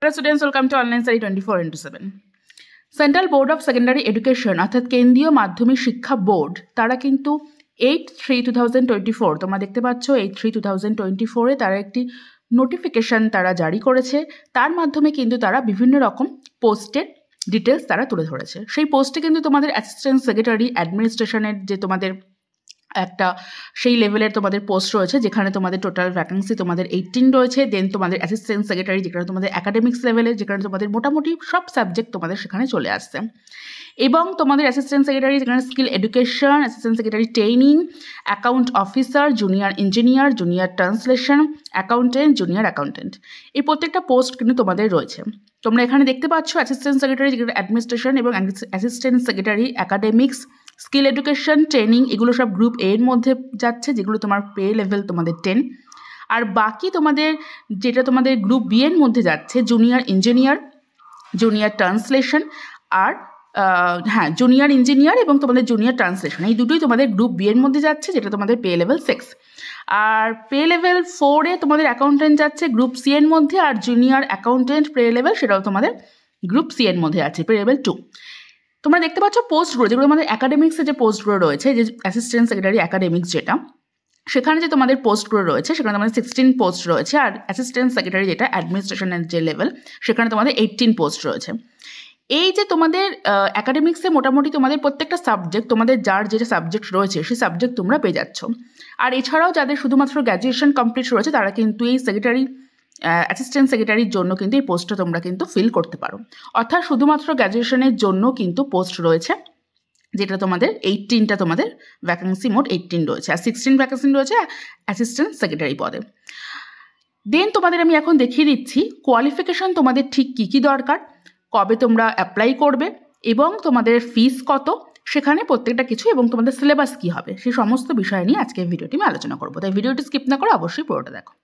Hello students, welcome to Online Study 24/7. Central board of secondary education অর্থাৎ কেন্দ্রীয় মাধ্যমিক শিক্ষা বোর্ড তারা কিন্তু 8/3/2024 তোমরা দেখতে পাচ্ছ 8/3/2024 তারা একটি নোটিফিকেশন তারা জারি করেছে। তার মাধ্যমে কিন্তু তারা বিভিন্ন রকম পোস্টের ডিটেলস তারা তুলে ধরেছে। সেই পোস্টে কিন্তু তোমাদের অ্যাসিস্ট্যান্ট সেক্রেটারি অ্যাডমিনিস্ট্রেশনের যে তোমাদের একটা সেই লেভেলের তোমাদের পোস্ট রয়েছে, যেখানে তোমাদের টোটাল ভ্যাকেন্সি তোমাদের 18 রয়েছে। দেন তোমাদের অ্যাসিস্ট্যান্ট সেক্রেটারি, যেখানে তোমাদের একাডেমিক্স লেভেলে, যেখানে তোমাদের মোটামুটি সব সাবজেক্ট তোমাদের সেখানে চলে আসছে। এবং তোমাদের অ্যাসিস্ট্যান্ট সেক্রেটারি যেখানে skill education, assistant secretary training, account officer, junior engineer, junior translation, accountant, junior accountant, এই প্রত্যেকটা পোস্ট কিন্তু তোমাদের রয়েছে। তোমরা এখানে দেখতে পাচ্ছ অ্যাসিস্ট্যান্ট সেক্রেটারি যেখানে অ্যাডমিনিস্ট্রেশন এবং assistant secretary academics, skill education, training, এগুলো সব গ্রুপ এ এর মধ্যে যাচ্ছে, যেগুলো তোমার পে লেভেল তোমাদের 10। আর বাকি তোমাদের যেটা তোমাদের গ্রুপ বি এর মধ্যে যাচ্ছে জুনিয়র ইঞ্জিনিয়ার, জুনিয়র ট্রান্সলেশন আর জুনিয়র ইঞ্জিনিয়ার এবং তোমাদের জুনিয়র ট্রান্সলেশন, এই দুটোই তোমাদের গ্রুপ বি এর মধ্যে যাচ্ছে, যেটা তোমাদের পে লেভেল 6। আর পে লেভেল 4-এ তোমাদের অ্যাকাউন্টেন্ট যাচ্ছে গ্রুপ সি এর মধ্যে, আর জুনিয়র অ্যাকাউন্টেন্ট পে লেভেল সেটাও তোমাদের গ্রুপ সি এর মধ্যে আছে, পে লেভেল 2। তোমরা দেখতে পাচ্ছ পোস্টগুলো যেগুলো আমাদের অ্যাকাডেমিক্সের যে পোস্টগুলো রয়েছে, যে অ্যাসিস্ট্যান্ট সেক্রেটারি অ্যাকাডেমিক্স যেটা, সেখানে যে তোমাদের পোস্টগুলো রয়েছে সেখানে তোমাদের 16 পোস্ট রয়েছে। আর অ্যাসিস্ট্যান্ট সেক্রেটারি যেটা অ্যাডমিনিস্ট্রেশনের যে লেভেল, সেখানে তোমাদের 18 পোস্ট রয়েছে। এই যে তোমাদের অ্যাকাডেমিক্সে মোটামুটি তোমাদের প্রত্যেকটা সাবজেক্ট, তোমাদের যার যেটা সাবজেক্ট রয়েছে সেই সাবজেক্ট তোমরা পেয়ে যাচ্ছ। আর এছাড়াও যাদের শুধুমাত্র গ্র্যাজুয়েশন কমপ্লিট রয়েছে তারা কিন্তু এই সেক্রেটারি অ্যাসিস্ট্যান্ট সেক্রেটারির জন্য কিন্তু এই পোস্টটা তোমরা কিন্তু ফিল করতে পারো। অর্থাৎ শুধুমাত্র গ্র্যাজুয়েশনের জন্য কিন্তু পোস্ট রয়েছে, যেটা তোমাদের 18টা তোমাদের ভ্যাকেন্সি, মোট 18 রয়েছে, আর 16 ভ্যাকেন্সি রয়েছে অ্যাসিস্ট্যান্ট সেক্রেটারি পদে। দেন তোমাদের আমি এখন দেখিয়ে দিচ্ছি কোয়ালিফিকেশন তোমাদের ঠিক কী কী দরকার, কবে তোমরা অ্যাপ্লাই করবে এবং তোমাদের ফিস কত, সেখানে প্রত্যেকটা কিছু, এবং তোমাদের সিলেবাস কী হবে, সেই সমস্ত বিষয় নিয়ে আজকে ভিডিওটি আমি আলোচনা করবো। তাই ভিডিওটি স্কিপ না করে অবশ্যই পুরোটা দেখো।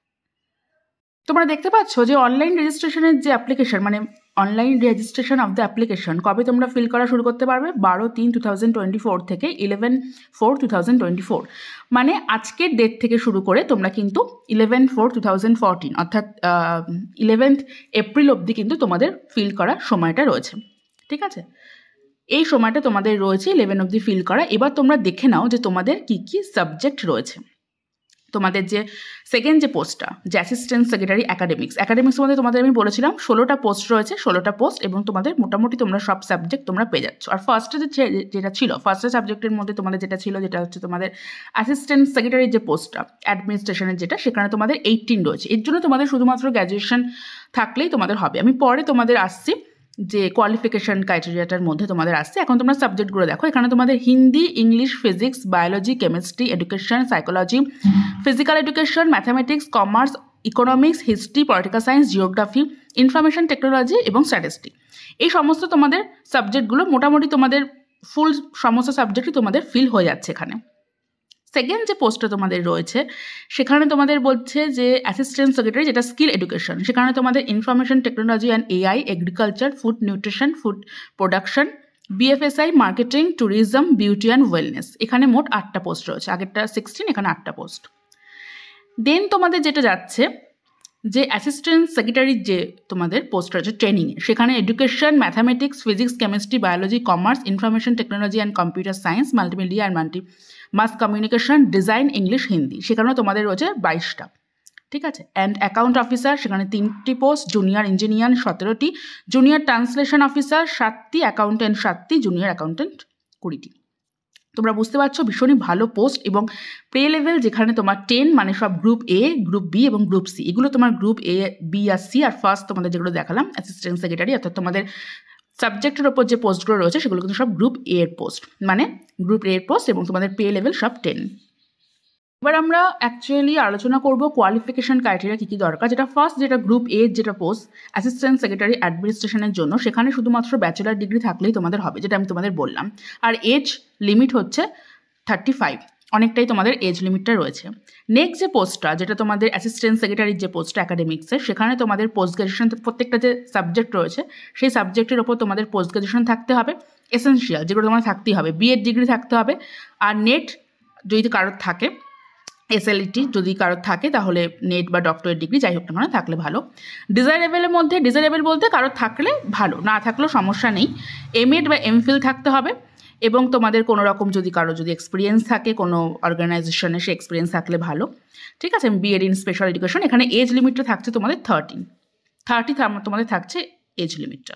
তোমরা দেখতে পাচ্ছ যে অনলাইন রেজিস্ট্রেশনের যে অ্যাপ্লিকেশন, মানে online registration of the application কবে তোমরা ফিল করা শুরু করতে পারবে, 12/3/2024 থেকে 11/4/2024, মানে আজকের ডেট থেকে শুরু করে তোমরা কিন্তু 11/4/2014 অর্থাৎ 11th এপ্রিল অবধি কিন্তু তোমাদের ফিল করার সময়টা রয়েছে। ঠিক আছে, এই সময়টা তোমাদের রয়েছে 11 অবধি ফিল করা। এবার তোমরা দেখে নাও যে তোমাদের কি কি সাবজেক্ট রয়েছে। তোমাদের যে সেকেন্ড যে পোস্টটা, যে অ্যাসিস্ট্যান্ট সেক্রেটারি অ্যাকাডেমিক্স মধ্যে তোমাদের আমি বলেছিলাম 16টা পোস্ট রয়েছে, 16টা পোস্ট, এবং তোমাদের মোটামুটি তোমরা সব সাবজেক্ট তোমরা পেয়ে যাচ্ছ। আর ফার্স্টে যেটা ছিল, ফার্স্টের সাবজেক্টের মধ্যে তোমাদের যেটা ছিল, যেটা হচ্ছে তোমাদের অ্যাসিস্ট্যান্ট সেক্রেটারির যে পোস্টটা অ্যাডমিনিস্ট্রেশনের যেটা, সেখানে তোমাদের 18 রয়েছে। এর জন্য তোমাদের শুধুমাত্র গ্র্যাজুয়েশন থাকলেই তোমাদের হবে। আমি পরে তোমাদের আসছি যে কোয়ালিফিকেশন ক্রাইটেরিয়াটার মধ্যে তোমাদের আসছে। এখন তোমরা সাবজেক্টগুলো দেখো, এখানে তোমাদের Hindi, English, physics, biology, chemistry, education, psychology, physical education, mathematics, commerce, economics, history, political science, geography, information technology এবং স্ট্যাটিস্টিক্স, এই সমস্ত তোমাদের সাবজেক্টগুলো মোটামুটি তোমাদের ফুল সমস্ত সাবজেক্টই তোমাদের ফিল হয়ে যাচ্ছে এখানে। সেকেন্ড যে পোস্টটা তোমাদের রয়েছে সেখানে তোমাদের বলছে যে অ্যাসিস্ট্যান্ট সেক্রেটারি, যেটা স্কিল এডুকেশন, সেখানে তোমাদের information technology and AI, agriculture, food nutrition, food production, বিএফএসআই, marketing, tourism, beauty and wellness, এখানে মোট 8টা পোস্ট রয়েছে। আগেরটা 16, এখানে 8টা পোস্ট। দেন তোমাদের যেটা যাচ্ছে যে অ্যাসিস্ট্যান্ট সেক্রেটারির যে তোমাদের পোস্ট রয়েছে ট্রেনিংয়ে, সেখানে education, mathematics, physics, chemistry, biology, commerce, information technology and computer science, multimedia and mass communication, design, English, Hindi, সেখানেও তোমাদের রয়েছে 22টা। ঠিক আছে, অ্যান্ড অ্যাকাউন্ট অফিসার, সেখানে 3টি পোস্ট, জুনিয়র ইঞ্জিনিয়ার 17টি, জুনিয়র ট্রান্সলেশন অফিসার 7টি, অ্যাকাউন্টেন্ট 7টি, জুনিয়র অ্যাকাউন্টেন্ট 20টি। তোমরা বুঝতে পারছো ভীষণই ভালো পোস্ট, এবং পে লেভেল যেখানে তোমার 10, মানে সব গ্রুপ এ, গ্রুপ বি এবং গ্রুপ সি, এগুলো তোমার গ্রুপ এ, বি আর সি। আর ফার্স্ট তোমাদের যেগুলো দেখালাম অ্যাসিস্ট্যান্ট সেক্রেটারি, অর্থাৎ তোমাদের সাবজেক্টের ওপর যে পোস্টগুলো রয়েছে সেগুলো কিন্তু সব গ্রুপ এ এর পোস্ট, মানে গ্রুপ এ এর পোস্ট, এবং তোমাদের পে লেভেল সব 10। এবার আমরা অ্যাকচুয়ালি আলোচনা করব কোয়ালিফিকেশন ক্রাইটেরিয়া কী কী দরকার। যেটা ফার্স্ট, যেটা গ্রুপ এ যেটা পোস্ট অ্যাসিস্ট্যান্ট সেক্রেটারি অ্যাডমিনিস্ট্রেশনের জন্য, সেখানে শুধুমাত্র ব্যাচেলার ডিগ্রি থাকলেই তোমাদের হবে, যেটা আমি তোমাদের বললাম। আর এজ লিমিট হচ্ছে 35, অনেকটাই তোমাদের এজ লিমিটটা রয়েছে। নেক্সট যে পোস্টটা, যেটা তোমাদের অ্যাসিস্ট্যান্ট সেক্রেটারির যে পোস্টটা অ্যাকাডেমিক্সের, সেখানে তোমাদের পোস্ট গ্র্যাজুয়েশন, প্রত্যেকটা যে সাবজেক্ট রয়েছে সেই সাবজেক্টের ওপর তোমাদের পোস্ট গ্র্যাজুয়েশন থাকতে হবে, এসেনশিয়াল, যেগুলো তোমার থাকতেই হবে। বিএড ডিগ্রি থাকতে হবে, আর নেট যদি কারোর থাকে SLET যদি কারোর থাকে তাহলে নেট বা ডক্টরেট ডিগ্রি যাই হোক না কেন থাকলে ভালো। ডিজায়ারেবলের মধ্যে ডিজায়ারেবল বলতে কারোর থাকলে ভালো, না থাকলেও সমস্যা নেই। MEd বা MPhil থাকতে হবে এবং তোমাদের কোনো রকম যদি কারো যদি এক্সপিরিয়েন্স থাকে কোনো অর্গানাইজেশনে, সে এক্সপিরিয়েন্স থাকলে ভালো, ঠিক আছে। BEd ইন স্পেশাল এডুকেশন, এখানে এজ লিমিটটা থাকছে তোমাদের 30 তোমাদের থাকছে এজ লিমিটটা।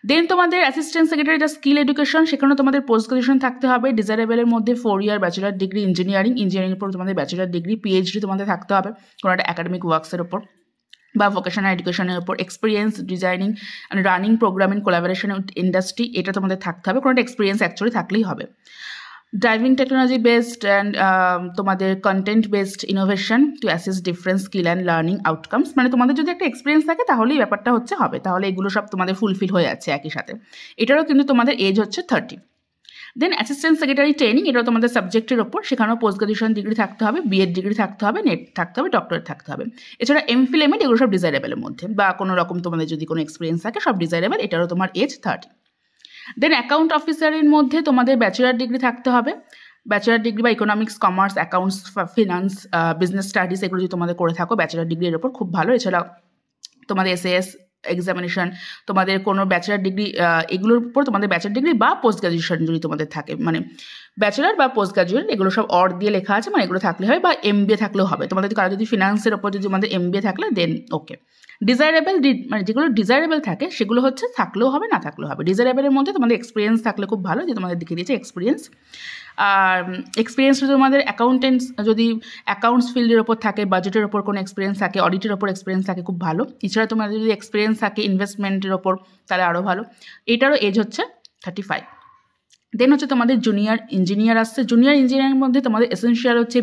দেন তোমাদের অ্যাসিস্ট্যান্ট সেক্রেটারি যা স্কিল এডুকেশন, সেখানে তোমাদের পোস্ট গ্রাজুয়েশন থাকতে হবে। ডিজায়ারেবলের মধ্যে 4 ইয়ার ব্যাচেলার ডিগ্রি ইঞ্জিনিয়ারিং উপর তোমাদের ব্যাচেলার ডিগ্রি, PhD তোমাদের থাকতে হবে কোনো একটা অ্যাকাডেমিক ওয়ার্কসের ওপর বা ভোকেশনাল এডুকেশনের উপর। Experience designing and running program in collaboration with industry, এটা তোমাদের থাকতে হবে, কোনো একটা এক্সপিরিয়েন্স অ্যাকচুয়ালি থাকলেই হবে। ড্রাইভিং টেকনোলজি বেসড অ্যান্ড তোমাদের content based innovation to assess different skill and learning outcomes, মানে তোমাদের যদি একটা এক্সপিরিয়েন্স থাকে তাহলেই ব্যাপারটা হবে, তাহলে এগুলো সব তোমাদের ফুলফিল হয়ে যাচ্ছে একই সাথে। এটারও কিন্তু তোমাদের এজ হচ্ছে 30। দেন অ্যাসিস্ট্যান্ট সেক্রেটারি ট্রেনিং, এটাও তোমাদের সাবজেক্টের ওপর, সেখানেও পোস্ট গ্রাজুয়েশন ডিগ্রি থাকতে হবে, BEd ডিগ্রি থাকতে হবে, নেট থাকতে হবে, ডক্টরেট থাকতে হবে। এছাড়া MPhil MAd এগুলো সব ডিজায়ারেবলের মধ্যে, বা কোনো রকম তোমাদের যদি কোনো এক্সপিরিয়েন্স থাকে সব ডিজায়ারেবল, এটারও তোমার এজ 30। দেন অ্যাকাউন্ট অফিসারের মধ্যে তোমাদের ব্যাচেলার ডিগ্রি থাকতে হবে, ব্যাচেলার ডিগ্রি বা economics, commerce, accounts, finance, business studies, এগুলো যদি তোমাদের করে থাকো ব্যাচেলার ডিগ্রির ওপর খুব ভালো। এছাড়া তোমাদের SAS এক্সামিনেশন, তোমাদের কোনো ব্যাচেলার ডিগ্রি, এগুলোর উপর তোমাদের ব্যাচেলার ডিগ্রি বা পোস্ট গ্রাজুয়েশন যদি তোমাদের থাকে, মানে ব্যাচেলার বা পোস্ট গ্রাজুয়েট এগুলো সব অর দিয়ে লেখা আছে, মানে এগুলো থাকলে হবে, বা MBA থাকলেও হবে। তোমাদের কারো যদি ফিনান্সের ওপর যদি তোমাদের MBA থাকলে দেন ওকে। ডিজায়ারেবল, মানে যেগুলো ডিজায়ারেবল থাকে সেগুলো হচ্ছে থাকলেও হবে, না থাকলেও হবে। ডিজায়ারেবলের মধ্যে তোমাদের এক্সপিরিয়েন্স থাকলে খুব ভালো, যে তোমাদের দেখিয়ে দিয়েছে এক্সপিরিয়েন্স। আর এক্সপিরিয়েন্স যদি তোমাদের অ্যাকাউন্টেন্টস, যদি অ্যাকাউন্টস ফিল্ডের ওপর থাকে, বাজেটের ওপর কোনো এক্সপিরিয়েন্স থাকে, অডিটের ওপর এক্সপিরিয়েন্স থাকে খুব ভালো। এছাড়া তোমাদের যদি এক্সপিরিয়েন্স থাকে ইনভেস্টমেন্টের ওপর তাহলে আরও ভালো। এটারও এজ হচ্ছে 35। দেন হচ্ছে তোমাদের জুনিয়র ইঞ্জিনিয়ার আসছে। জুনিয়র ইঞ্জিনিয়ারিং মধ্যে তোমাদের এসেনশিয়াল হচ্ছে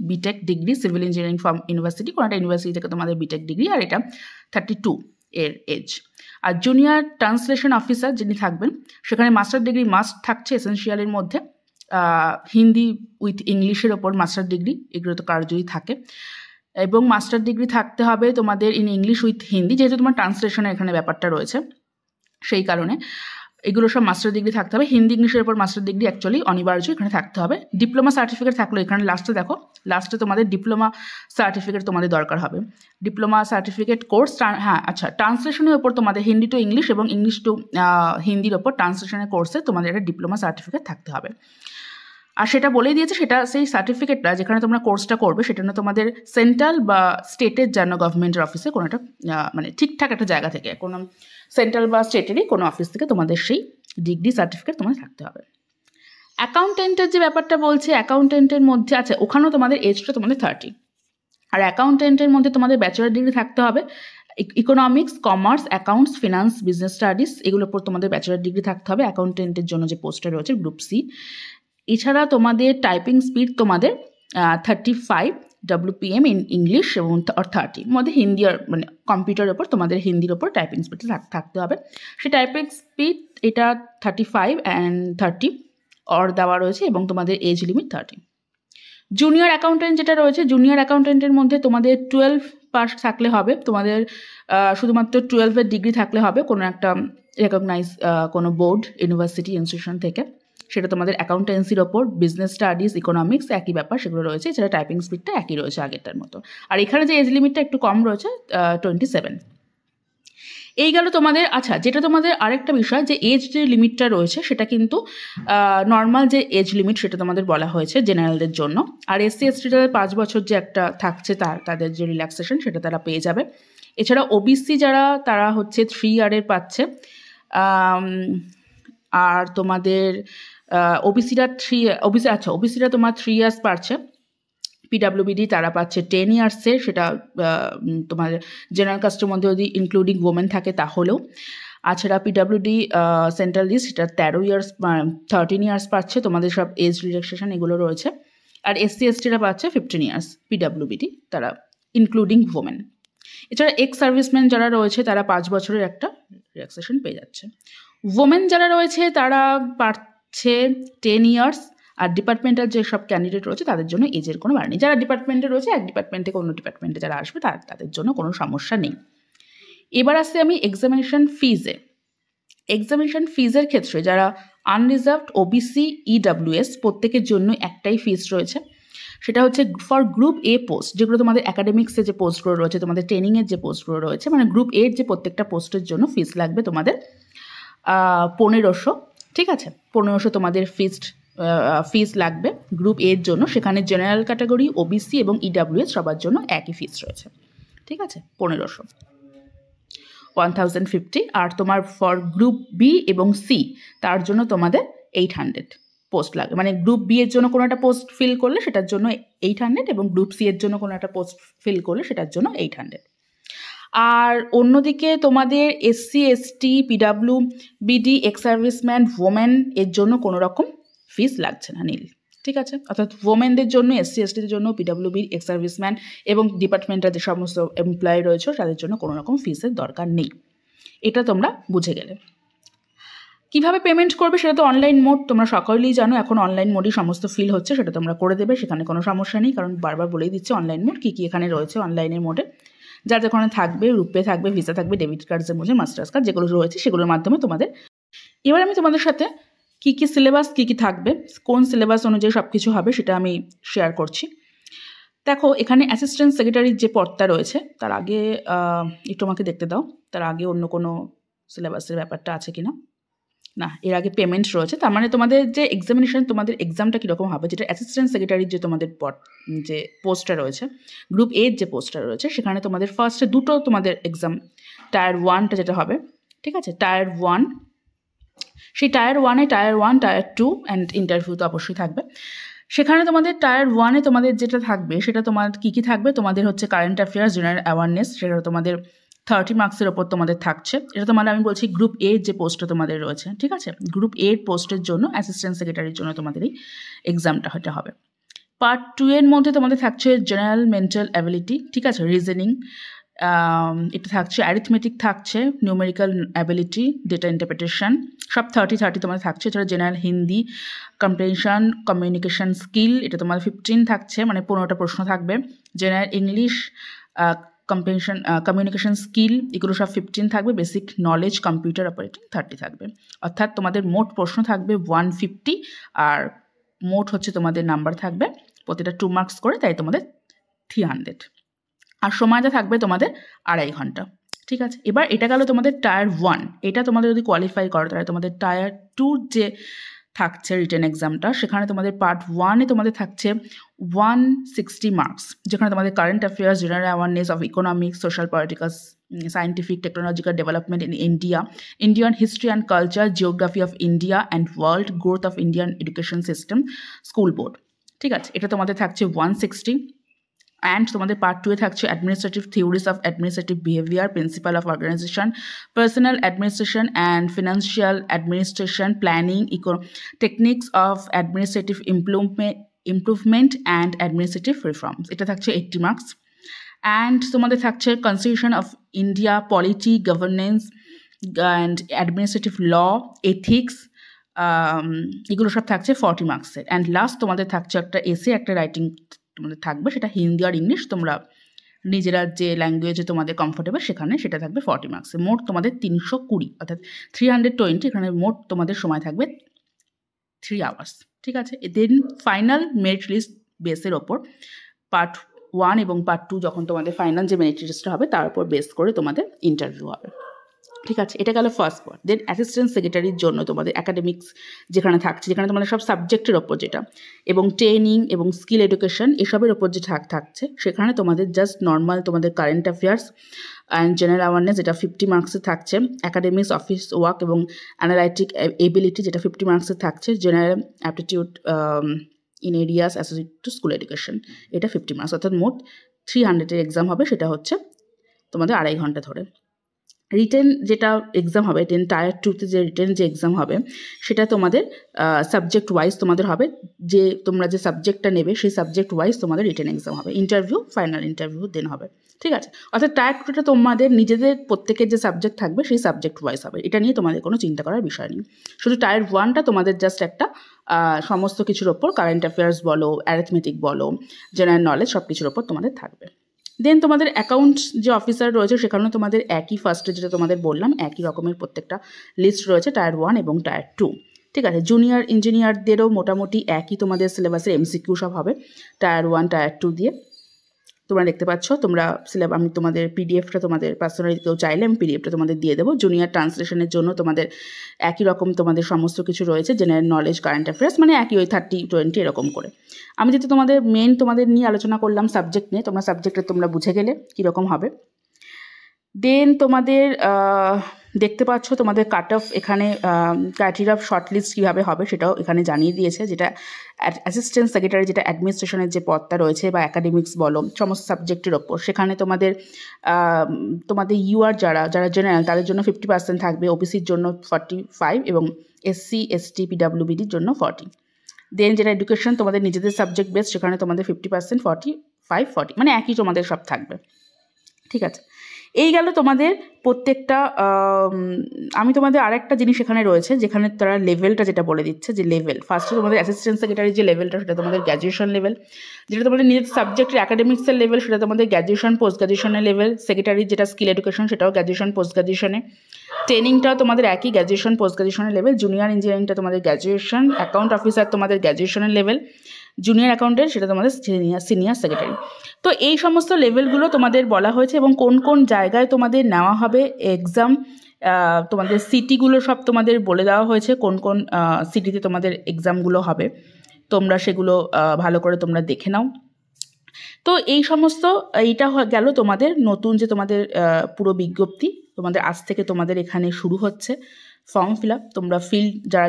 BTech degree, civil engineering from university, কোনো একটা ইউনিভার্সিটি থেকে তোমাদের BTech ডিগ্রি, আর এটা 32 এর এজ। আর জুনিয়র ট্রান্সলেশন অফিসার যিনি থাকবেন, সেখানে মাস্টার ডিগ্রি মাস্ট থাকছে এসেনশিয়ালের মধ্যে, হিন্দি উইথ ইংলিশের ওপর মাস্টার ডিগ্রি, এগুলো তো কারো যদি থাকে, এবং মাস্টার ডিগ্রি থাকতে হবে তোমাদের ইন ইংলিশ উইথ হিন্দি, যেহেতু তোমার ট্রান্সলেশনের এখানে ব্যাপারটা রয়েছে সেই কারণে এগুলো সব মাস্টার ডিগ্রি থাকতে হবে। হিন্দি ইংলিশের উপর মাস্টার ডিগ্রি অ্যাকচুয়ালি অনিবার্য এখানে থাকতে হবে। ডিপ্লোমা সার্টিফিকেট থাকলো এখানে লাস্টে, দেখো লাস্টে তোমাদের ডিপ্লোমা সার্টিফিকেট তোমাদের দরকার হবে। ডিপ্লোমা সার্টিফিকেট কোর্স, হ্যাঁ আচ্ছা, ট্রান্সলেশনের ওপর তোমাদের হিন্দি টু ইংলিশ এবং ইংলিশ টু হিন্দির ওপর ট্রান্সলেশনের কোর্সে তোমাদের একটা ডিপ্লোমা সার্টিফিকেট থাকতে হবে। আর সেটা বলেই দিয়েছে, সেটা সেই সার্টিফিকেটটা যেখানে তোমরা কোর্সটা করবে সেটা না তোমাদের সেন্ট্রাল বা স্টেটের যেন গভর্নমেন্টের অফিসে কোনো একটা মানে ঠিকঠাক একটা জায়গা থেকে, কোনো সেন্ট্রাল বা স্টেটেরই কোনো অফিস থেকে তোমাদের সেই ডিগ্রি সার্টিফিকেট তোমাদের থাকতে হবে। অ্যাকাউন্টেন্টের যে ব্যাপারটা বলছে, অ্যাকাউন্টেন্টের মধ্যে আছে ওখানেও তোমাদের এজটা তোমাদের 30। আর অ্যাকাউন্টেন্টের মধ্যে তোমাদের ব্যাচেলার ডিগ্রি থাকতে হবে, economics, commerce, accounts, finance, business studies, এগুলোর উপর তোমাদের ব্যাচেলার ডিগ্রি থাকতে হবে অ্যাকাউন্টেন্টের জন্য যে পোস্টটা রয়েছে গ্রুপ C। এছাড়া তোমাদের টাইপিং স্পিড তোমাদের 35 WPM ইন ইংলিশ এবং 30 মধ্যে হিন্দি, আর মানে কম্পিউটারের ওপর তোমাদের হিন্দির ওপর টাইপিং স্পিড থাকতে হবে। সেই টাইপিং স্পিড এটা 35 অ্যান্ড 30 অর দেওয়া রয়েছে, এবং তোমাদের এজ লিমিট 30। জুনিয়র অ্যাকাউন্টেন্ট যেটা রয়েছে, জুনিয়র অ্যাকাউন্টেন্টের মধ্যে তোমাদের 12 পাস থাকলে হবে, তোমাদের শুধুমাত্র 12-এর ডিগ্রি থাকলে হবে কোনো একটা রেকগনাইজ কোনো বোর্ড, ইউনিভার্সিটি, ইনস্টিটিউশন থেকে। সেটা তোমাদের অ্যাকাউন্টেন্সির ওপর, বিজনেস স্টাডিজ, ইকোনমিক্স একই ব্যাপার, সেগুলো রয়েছে। এছাড়া টাইপিং স্পিডটা একই রয়েছে আগেরটার মতো। আর এখানে যে এজ লিমিটটা একটু কম রয়েছে 27। এই গেল তোমাদের। আচ্ছা, যেটা তোমাদের আরেকটা বিষয়, যে এজ যে লিমিটটা রয়েছে সেটা কিন্তু নর্মাল যে এজ লিমিট সেটা তোমাদের বলা হয়েছে জেনারেলদের জন্য। আর SC ST যাদের 5 বছর যে একটা থাকছে তাদের যে রিল্যাক্সেশন সেটা তারা পেয়ে যাবে। এছাড়া OBC যারা, তারা হচ্ছে 3 ইয়ারের পাচ্ছে। আর তোমাদের ওবিসিরা তোমার 3 ইয়ার্স পাচ্ছে। PWBD তারা পাচ্ছে 10 ইয়ার্সের, সেটা তোমার জেনারেল কাস্টের মধ্যে যদি ইনক্লুডিং ওমেন থাকে তাহলেও। আছাড়া PWD সেন্ট্রাল লিস্ট সেটা 13 ইয়ার্স 13 ইয়ার্স পাচ্ছে, তোমাদের সব এজ রিল্যাক্সেশন এগুলো রয়েছে। আর SC STরা পাচ্ছে 15 ইয়ার্স PWBD, তারা ইনক্লুডিং ওমেন। এছাড়া এক্স সার্ভিসম্যান যারা রয়েছে তারা 5 বছরের একটা রিল্যাক্সেশন পেয়ে যাচ্ছে। ওমেন যারা রয়েছে তারা পাচ্ছে 10 ইয়ার্স। আর ডিপার্টমেন্টাল যে সব ক্যান্ডিডেট রয়েছে তাদের জন্য এজের কোনো ব্যাপার নেই। যারা ডিপার্টমেন্টে রয়েছে, এক ডিপার্টমেন্ট থেকে অন্য ডিপার্টমেন্টে যারা আসবে তাদের জন্য কোনো সমস্যা নেই। এবার আসছে আমি এক্সামিনেশন ফিজে। এক্সামিনেশন ফিজের ক্ষেত্রে যারা আনরিজার্ভড, OBC, EWS প্রত্যেকের জন্য একটাই ফিজ রয়েছে। সেটা হচ্ছে ফর গ্রুপ এ পোস্ট, যেগুলো তোমাদের একাডেমিক্সে যে পোস্টগুলো রয়েছে, তোমাদের ট্রেনিংয়ের যে পোস্টগুলো রয়েছে, মানে গ্রুপ এর যে প্রত্যেকটা পোস্টের জন্য ফিস লাগবে তোমাদের 1500, ঠিক আছে? 1500 তোমাদের ফিস লাগবে গ্রুপ এর জন্য। সেখানে জেনারেল ক্যাটাগরি, ওবিসি এবং ইডাব্লিউএস সবার জন্য একই ফিস রয়েছে, ঠিক আছে? 1500, 1050। আর তোমার ফর গ্রুপ বি এবং সি তার জন্য তোমাদের 800 পোস্ট লাগবে। মানে গ্রুপ বি এর জন্য কোনো একটা পোস্ট ফিল করলে সেটার জন্য 800, এবং গ্রুপ সি এর জন্য কোনো একটা পোস্ট ফিল করলে সেটার জন্য 800। আর অন্যদিকে তোমাদের SC, ST, PW, BD, ex serviceman, women এর জন্য কোনো রকম ফিস লাগছে না, নীল, ঠিক আছে? অর্থাৎ ওমেনদের জন্য, এসসি, এসটিদের জন্য, পিডাব্লিউবি, এক্স সার্ভিসম্যান এবং ডিপার্টমেন্টের যে সমস্ত এমপ্লয়ি রয়েছে তাদের জন্য কোনো রকম ফিসের দরকার নেই। এটা তোমরা বুঝে গেলে। কীভাবে পেমেন্ট করবে সেটা তো অনলাইন মোড, তোমরা সকলেই জানো। এখন অনলাইন মোডই সমস্ত ফিল হচ্ছে, সেটা তোমরা করে দেবে, সেখানে কোনো সমস্যা নেই। কারণ বারবার বলেই দিচ্ছে অনলাইন মোড কী কী এখানে রয়েছে। অনলাইনের মোডে যা যেখানে থাকবে, রুপে থাকবে, ভিসা থাকবে, ডেবিট কার্ডসের মধ্যে মাস্টার্স কার্ড যেগুলো রয়েছে সেগুলোর মাধ্যমে তোমাদের। এবার আমি তোমাদের সাথে কী কী সিলেবাস, কী কী থাকবে, কোন সিলেবাস অনুযায়ী সব কিছু হবে সেটা আমি শেয়ার করছি। দেখো, এখানে অ্যাসিস্ট্যান্ট সেক্রেটারির যে পদটা রয়েছে তার আগে একটু আমাকে দেখতে দাও, তার আগে অন্য কোনো সিলেবাসের ব্যাপারটা আছে কিনা। না, এর আগে পেমেন্ট রয়েছে। তার মানে তোমাদের যে এক্সামিনেশন, তোমাদের এক্সামটা কীরকম হবে, যেটা অ্যাসিস্ট্যান্ট সেক্রেটারির যে তোমাদের যে পোস্টটা রয়েছে, গ্রুপ এর যে পোস্টটা রয়েছে, সেখানে তোমাদের ফার্স্টে দুটো তোমাদের এক্সাম, টায়ার 1টা যেটা হবে, ঠিক আছে? টায়ার 1, সেই টায়ার 1-এ টায়ার 1, টায়ার 2 অ্যান্ড ইন্টারভিউ তো অবশ্যই থাকবে। সেখানে তোমাদের টায়ার 1-এ তোমাদের যেটা থাকবে সেটা তোমার কী কী থাকবে, তোমাদের হচ্ছে কারেন্ট অ্যাফেয়ার্স, জেনারেল অ্যাওয়ারনেস, সেটা তোমাদের 30 মার্কসের ওপর তোমাদের থাকছে। এটা তোমাদের আমি বলছি গ্রুপ এ যে পোস্টটা তোমাদের রয়েছে, ঠিক আছে? গ্রুপ এর পোস্টের জন্য, অ্যাসিস্ট্যান্ট সেক্রেটারির জন্য তোমাদের এই এক্সামটা হতে হবে। পার্ট 2 এর মধ্যে তোমাদের থাকছে জেনারেল মেন্টাল অ্যাবিলিটি, ঠিক আছে? রিজনিং, এটা থাকছে, অ্যারিথমেটিক থাকছে, নিউমেরিক্যাল অ্যাবিলিটি, ডেটা ইন্টারপ্রিটেশন, সব 30 তোমাদের থাকছে। এছাড়া general Hindi, comprehension, communication skill, এটা তোমাদের 15 থাকছে, মানে 15টা প্রশ্ন থাকবে। General English, comprehension, communication skill, এগুলো সব 15 থাকবে। বেসিক নলেজ, কম্পিউটার অপারেটিং 30 থাকবে। অর্থাৎ তোমাদের মোট প্রশ্ন থাকবে 150, আর মোট হচ্ছে তোমাদের নাম্বার থাকবে প্রতিটা 2 মার্কস করে, তাই তোমাদের 300। আর সময়টা থাকবে তোমাদের 2.5 ঘন্টা, ঠিক আছে? এবার এটা গেল তোমাদের টায়ার 1। এটা তোমাদের যদি কোয়ালিফাই করো তাহলে তোমাদের টায়ার 2 যে থাকছে রিটেন এক্সামটা, সেখানে তোমাদের পার্ট 1-এ তোমাদের থাকছে 160 মার্কস, যেখানে তোমাদের current affairs, general awareness of economics, social, political, scientific, technological development in India, Indian history and culture, geography of India and world, growth of Indian education system, school board, ঠিক আছে? এটা তোমাদের থাকছে 160। And তোমাদের part 2-এ থাকছে administrative theories of administrative behaviour, principle of organization, personal administration and financial administration, planning, techniques of administrative improvement and administrative reforms, এটা থাকছে 80 মার্কস। অ্যান্ড তোমাদের থাকছে constitution of India, polity, governance and administrative law, ethics, এগুলো সব থাকছে 40 মার্কসের। And last তোমাদের থাকছে একটা এসে, একটা রাইটিং তোমাদের থাকবে, সেটা হিন্দি আর ইংলিশ, তোমরা নিজেরা যে ল্যাঙ্গুয়েজে তোমাদের কমফোর্টেবল সেখানে, সেটা থাকবে 40 মার্কসে। মোট তোমাদের 320, অর্থাৎ 320, এখানে মোট তোমাদের সময় থাকবে 3 আওয়ার্স, ঠিক আছে? দেন ফাইনাল মেরিট লিস্ট বেসের ওপর পার্ট 1 এবং পার্ট 2 যখন তোমাদের ফাইনাল যে মেরিট লিস্টটা হবে তার উপর বেস করে তোমাদের ইন্টারভিউ হবে, ঠিক আছে? এটা গেল ফার্স্ট পার্ট। দেন অ্যাসিস্ট্যান্ট সেক্রেটারির জন্য তোমাদের একাডেমিক্স যেখানে থাকছে, যেখানে তোমাদের সব সাবজেক্টের ওপর যেটা, এবং ট্রেনিং এবং স্কিল এডুকেশন এসবের ওপর যে থাকছে, সেখানে তোমাদের জাস্ট নর্মাল তোমাদের current affairs and general awareness, যেটা 50 মার্কসে থাকছে, একাডেমিক্স, অফিস ওয়ার্ক এবং অ্যানালাইটিক এবিলিটি, যেটা 50 মার্কসে থাকছে, general aptitude in areas associated to school education, এটা 50 মার্কস। অর্থাৎ মোট 300-এর এক্সাম হবে, সেটা হচ্ছে তোমাদের 2.5 ঘন্টা ধরে। রিটেন যেটা এক্সাম হবে, টায়ার 2-তে যে রিটেন যে এক্সাম হবে, সেটা তোমাদের সাবজেক্ট ওয়াইজ তোমাদের হবে, যে তোমরা যে সাবজেক্টটা নেবে সেই সাবজেক্ট ওয়াইজ তোমাদের রিটেন এক্সাম হবে। ইন্টারভিউ, ফাইনাল ইন্টারভিউ দেন হবে, ঠিক আছে? অর্থাৎ টায়ার 2টা তোমাদের নিজেদের প্রত্যেকের যে সাবজেক্ট থাকবে সেই সাবজেক্ট ওয়াইজ হবে, এটা নিয়ে তোমাদের কোনো চিন্তা করার বিষয় নেই। শুধু টায়ার 1টা তোমাদের জাস্ট একটা সমস্ত কিছুর ওপর, কারেন্ট অ্যাফেয়ার্স বলো, অ্যারিথমেটিক বলো, জেনারেল নলেজ, সব কিছুর ওপর তোমাদের থাকবে। দেন তোমাদের অ্যাকাউন্ট যে অফিসার রয়েছে সেখানেও তোমাদের একই, ফার্স্টে যেটা তোমাদের বললাম, একই রকমের প্রত্যেকটা লিস্ট রয়েছে, টায়ার 1 এবং টায়ার 2, ঠিক আছে। জুনিয়র ইঞ্জিনিয়ারদেরও মোটামুটি একই তোমাদের সিলেবাসের এমসিকিউ সব হবে টায়ার 1 টায়ার 2 দিয়ে। তোমরা দেখতে পাচ্ছ, তোমরা আমি তোমাদের পিডিএফটা তোমাদের পার্সোনালি কেউ চাইলে আমি পিডিএফটা তোমাদের দিয়ে দেবো। জুনিয়র ট্রান্সলেশনের জন্য তোমাদের একই রকম তোমাদের সমস্ত কিছু রয়েছে, জেনারেল নলেজ, কারেন্ট অ্যাফেয়ার্স, মানে একই ওই 30-20 এরকম করে। আমি যেহেতু তোমাদের নিয়ে আলোচনা করলাম সাবজেক্ট নিয়ে, তোমরা সাবজেক্টে তোমরা বুঝে গেলে কীরকম হবে। দেন তোমাদের দেখতে পাচ্ছ তোমাদের কাট অফ এখানে ক্রাইটেরিয়া অফ শর্টলিস্ট কীভাবে হবে সেটাও এখানে জানিয়ে দিয়েছে, যেটা অ্যাসিস্ট্যান্ট সেক্রেটারি, যেটা অ্যাডমিনিস্ট্রেশনের যে পদটা রয়েছে বা একাডেমিক্স বলো সমস্ত সাবজেক্টের ওপর, সেখানে তোমাদের ইউআর যারা জেনারেল তাদের জন্য 50% থাকবে, ওবিসির জন্য 45 এবং SC ST PWBDর জন্য 40। দেন যেটা এডুকেশন তোমাদের নিজেদের সাবজেক্ট বেস, সেখানে তোমাদের 50% 45-40, মানে একই তোমাদের সব থাকবে। ঠিক আছে, এই গেল তোমাদের প্রত্যেকটা। আমি তোমাদের আরেকটা জিনিস এখানে রয়েছে, যেখানে তারা লেভেলটা যেটা বলে দিচ্ছে, যে লেভেল ফার্স্টে তোমাদের অ্যাসিস্ট্যান্ট সেক্রেটারি যে লেভেলটা, সেটা তোমাদের গ্র্যাজুয়েশন লেভেল। যেটা তোমাদের নিজের সাবজেক্টের অ্যাকাডেমিক্সের লেভেল, সেটা তোমাদের গ্র্যাজুয়েশন পোস্ট গ্র্যাজুয়েশনের লেভেল। সেক্রেটারি যেটা স্কিল এডুকেশন, সেটাও গ্র্যাজুয়েশন পোস্ট গ্র্যাজুয়েশনে। ট্রেনিংটাও তোমাদের একই গ্র্যাজুয়েশন পোস্ট গ্র্যাজুয়েশনের লেভেল। জুনিয়র ইঞ্জিনিয়ারিংটা তোমাদের গ্র্যাজুয়েশন। অ্যাকাউন্ট অফিসার তোমাদের গ্র্যাজুয়েশনের লেভেল। জুনিয়র অ্যাকাউন্টেন্ট সেটা তোমাদের সিনিয়র সেক্রেটারি। তো এই সমস্ত লেভেলগুলো তোমাদের বলা হয়েছে, এবং কোন কোন জায়গায় তোমাদের নেওয়া হবে এক্সাম, তোমাদের সিটিগুলো সব তোমাদের বলে দেওয়া হয়েছে, কোন কোন সিটিতে তোমাদের এক্সামগুলো হবে, তোমরা সেগুলো ভালো করে তোমরা দেখে নাও। তো এই সমস্ত এইটা গেল তোমাদের নতুন যে তোমাদের পুরো বিজ্ঞপ্তি, তোমাদের আজ থেকে তোমাদের এখানে শুরু হচ্ছে ফর্ম ফিল আপ। তোমরা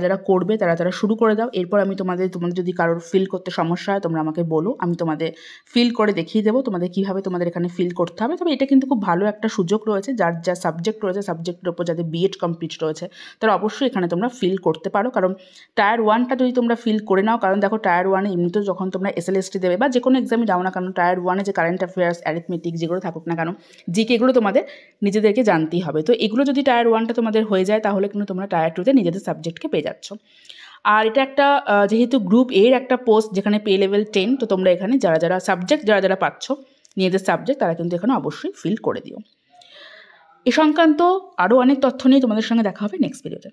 যারা করবে তারা শুরু করে দাও। এরপর আমি তোমাদের যদি কারোর ফিল করতে সমস্যা হয় তোমরা আমাকে বলো, আমি তোমাদের ফিল করে দেখিয়ে দেবো তোমাদের কীভাবে তোমাদের এখানে ফিল করতে হবে। তবে এটা কিন্তু খুব ভালো একটা সুযোগ রয়েছে, যার যা সাবজেক্ট রয়েছে সাবজেক্টের ওপর যাদের বিএড কমপ্লিট রয়েছে তারা অবশ্যই এখানে তোমরা ফিল করতে পারো। কারণ টায়ার 1টা যদি তোমরা ফিল করে নাও, কারণ দেখো টায়ার 1-এ এমনিতেও যখন তোমরা SLST দেবে বা যে কোনো এক্সামই দাও না কেন, টায়ার 1-এ যে কারেন্ট অ্যাফেয়ার্স, অ্যারিথমেটিক যেগুলো থাকুক না কেন, জিকে, এগুলো তোমাদের নিজেদেরকে জানতেই হবে। তো এগুলো যদি টায়ার 1টা তোমাদের হয়ে যায়, তাহলে কিন্তু তোমরা টায়ার 2-তে নিজেদের সাবজেক্টকে পেয়ে যাচ্ছ। আর এটা একটা যেহেতু গ্রুপ এর একটা পোস্ট, যেখানে পে লেভেল 10, তো তোমরা এখানে যারা পাচ্ছ নিজেদের সাবজেক্ট, তারা কিন্তু এখানে অবশ্যই ফিল করে দিও। এ সংক্রান্ত আরও অনেক তথ্য নিয়ে তোমাদের সঙ্গে দেখা হবে নেক্সট ভিডিওতে।